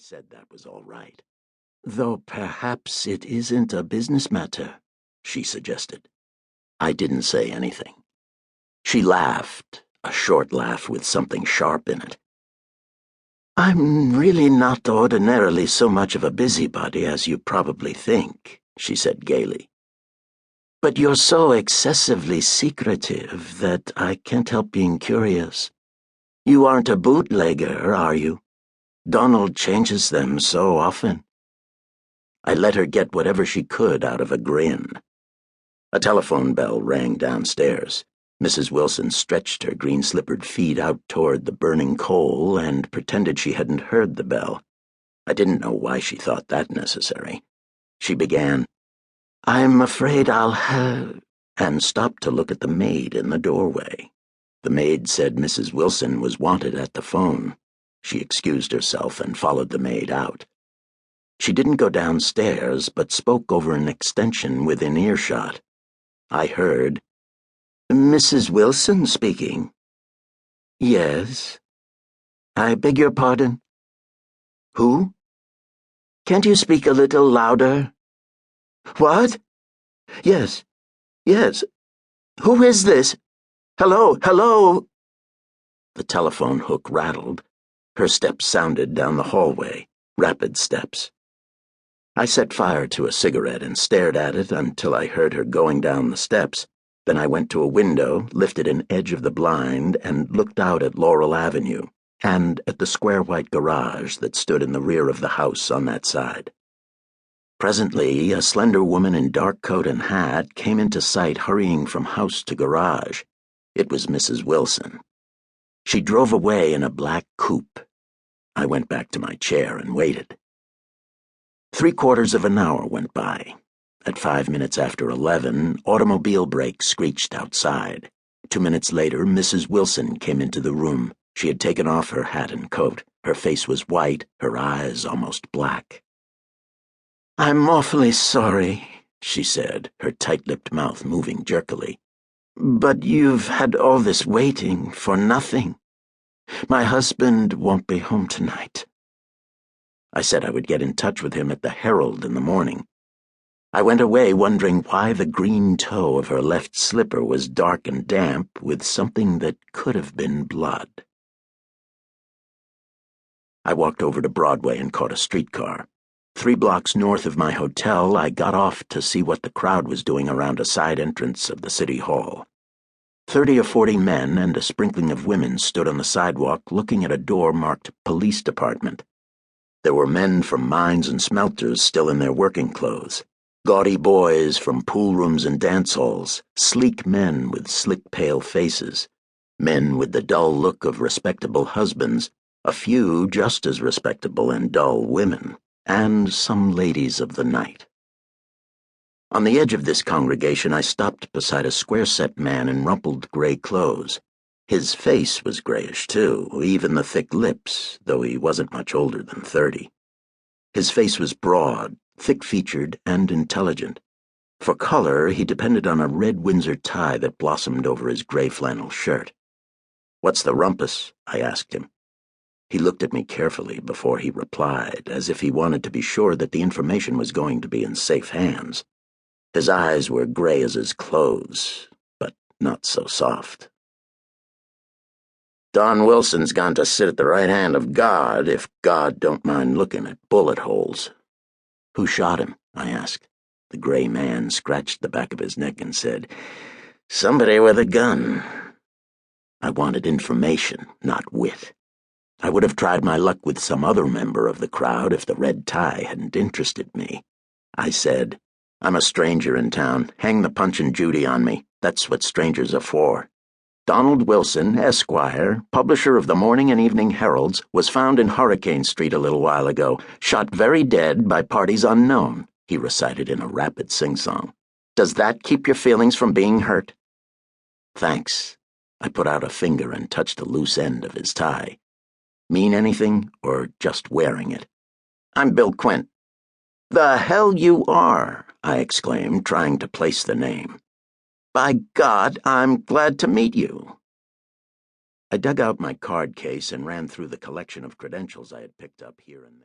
said that was all right. "Though perhaps it isn't a business matter," she suggested. I didn't say anything. She laughed, a short laugh with something sharp in it. "I'm really not ordinarily so much of a busybody as you probably think," she said gaily. "But you're so excessively secretive that I can't help being curious. You aren't a bootlegger, are you? Donald changes them so often." I let her get whatever she could out of a grin. A telephone bell rang downstairs. Mrs. Wilson stretched her green-slippered feet out toward the burning coal and pretended she hadn't heard the bell. I didn't know why she thought that necessary. She began, "I'm afraid I'll have," and stopped to look at the maid in the doorway. The maid said Mrs. Wilson was wanted at the phone. She excused herself and followed the maid out. She didn't go downstairs, but spoke over an extension within earshot. I heard, "Mrs. Wilson speaking." "Yes. I beg your pardon?" "Who? Can't you speak a little louder?" "What? Yes, yes. Who is this? Hello, hello." The telephone hook rattled. Her steps sounded down the hallway, rapid steps. I set fire to a cigarette and stared at it until I heard her going down the steps. Then I went to a window, lifted an edge of the blind, and looked out at Laurel Avenue and at the square white garage that stood in the rear of the house on that side. Presently, a slender woman in dark coat and hat came into sight hurrying from house to garage. It was Mrs. Wilson. She drove away in a black coupe. I went back to my chair and waited. 3/4 of an hour went by. At 5 minutes after 11, automobile brakes screeched outside. 2 minutes later, Mrs. Wilson came into the room. She had taken off her hat and coat. Her face was white, her eyes almost black. "I'm awfully sorry," she said, her tight-lipped mouth moving jerkily. "But you've had all this waiting for nothing. My husband won't be home tonight." I said I would get in touch with him at the Herald in the morning. I went away wondering why the green toe of her left slipper was dark and damp with something that could have been blood. I walked over to Broadway and caught a streetcar. 3 blocks north of my hotel, I got off to see what the crowd was doing around a side entrance of the city hall. 30 or 40 men and a sprinkling of women stood on the sidewalk looking at a door marked Police Department. There were men from mines and smelters still in their working clothes, gaudy boys from pool rooms and dance halls, sleek men with slick pale faces, men with the dull look of respectable husbands, a few just as respectable and dull women, and some ladies of the night. On the edge of this congregation I stopped beside a square-set man in rumpled gray clothes. His face was grayish, too, even the thick lips, though he wasn't much older than 30. His face was broad, thick-featured, and intelligent. For color, he depended on a red Windsor tie that blossomed over his gray flannel shirt. "What's the rumpus?" I asked him. He looked at me carefully before he replied, as if he wanted to be sure that the information was going to be in safe hands. His eyes were gray as his clothes, but not so soft. "Don Wilson's gone to sit at the right hand of God, if God don't mind looking at bullet holes." "Who shot him?" I asked. The gray man scratched the back of his neck and said, "Somebody with a gun." I wanted information, not wit. I would have tried my luck with some other member of the crowd if the red tie hadn't interested me. I said, "I'm a stranger in town. Hang the Punch and Judy on me. That's what strangers are for. Donald Wilson, Esquire, publisher of the Morning and Evening Heralds, was found in Hurricane Street a little while ago, shot very dead by parties unknown," he recited in a rapid sing-song. "Does that keep your feelings from being hurt?" "Thanks." I put out a finger and touched a loose end of his tie. "Mean anything, or just wearing it?" "I'm Bill Quint." "The hell you are!" I exclaimed, trying to place the name. "By God, I'm glad to meet you." I dug out my card case and ran through the collection of credentials I had picked up here and there.